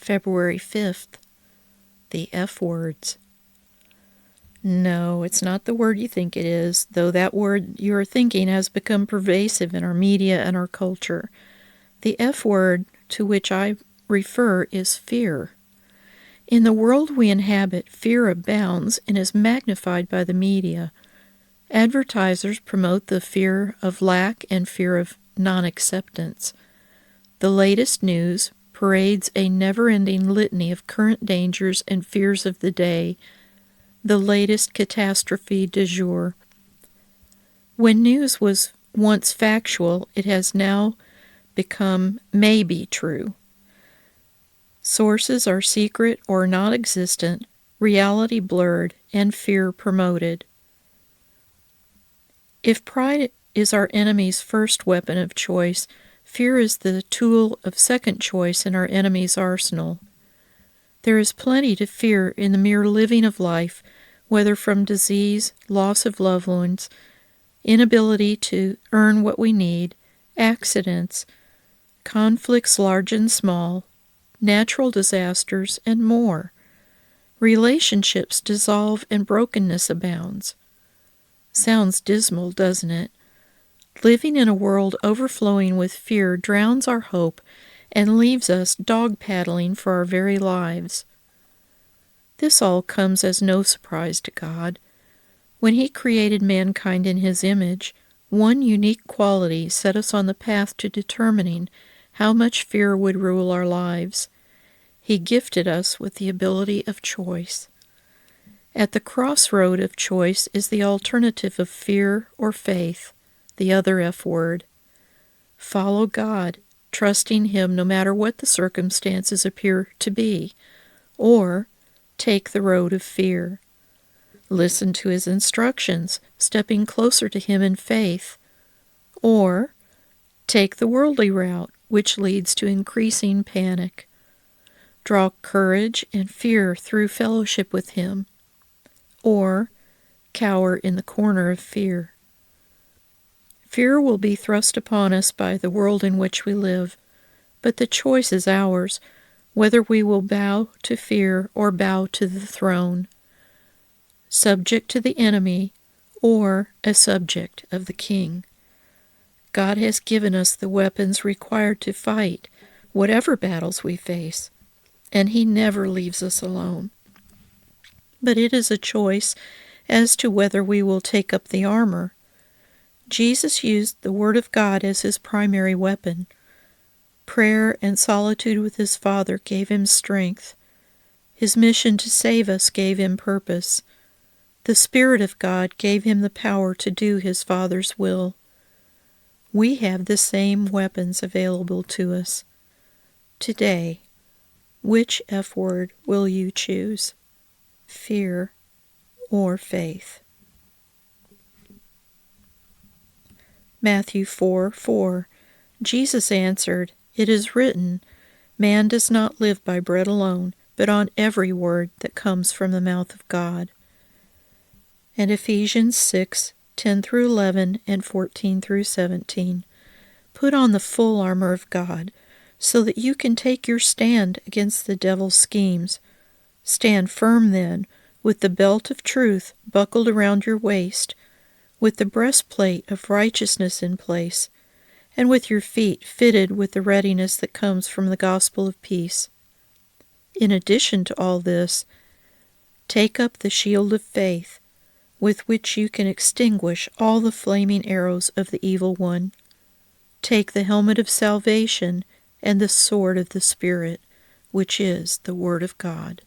February 5th, the F words. No, it's not the word you think it is, though that word you are thinking has become pervasive in our media and our culture. The F word to which I refer is fear. In the world we inhabit, fear abounds and is magnified by the media. Advertisers promote the fear of lack and fear of non-acceptance. The latest news parades a never-ending litany of current dangers and fears of the day, the latest catastrophe du jour. When news was once factual, it has now become maybe true. Sources are secret or non-existent, reality blurred, and fear promoted. If pride is our enemy's first weapon of choice, fear is the tool of second choice in our enemy's arsenal. There is plenty to fear in the mere living of life, whether from disease, loss of loved ones, inability to earn what we need, accidents, conflicts large and small, natural disasters, and more. Relationships dissolve and brokenness abounds. Sounds dismal, doesn't it? Living in a world overflowing with fear drowns our hope and leaves us dog-paddling for our very lives. This all comes as no surprise to God. When He created mankind in His image, one unique quality set us on the path to determining how much fear would rule our lives. He gifted us with the ability of choice. At the crossroad of choice is the alternative of fear or faith, the other F word. Follow God, trusting Him no matter what the circumstances appear to be, or take the road of fear. Listen to His instructions, stepping closer to Him in faith, or take the worldly route, which leads to increasing panic. Draw courage and fear through fellowship with Him, or cower in the corner of fear. Fear will be thrust upon us by the world in which we live, but the choice is ours, whether we will bow to fear or bow to the throne, subject to the enemy or a subject of the King. God has given us the weapons required to fight whatever battles we face, and He never leaves us alone. But it is a choice as to whether we will take up the armor. Jesus used the Word of God as His primary weapon. Prayer and solitude with His Father gave Him strength. His mission to save us gave Him purpose. The Spirit of God gave Him the power to do His Father's will. We have the same weapons available to us. Today, which F word will you choose? Fear or faith? Matthew 4:4. Jesus answered, "It is written, man does not live by bread alone, but on every word that comes from the mouth of God." And Ephesians 6:10-11 and 14-17. Put on the full armor of God, so that you can take your stand against the devil's schemes. Stand firm then, with the belt of truth buckled around your waist, with the breastplate of righteousness in place, and with your feet fitted with the readiness that comes from the gospel of peace. In addition to all this, take up the shield of faith, with which you can extinguish all the flaming arrows of the evil one. Take the helmet of salvation and the sword of the Spirit, which is the Word of God.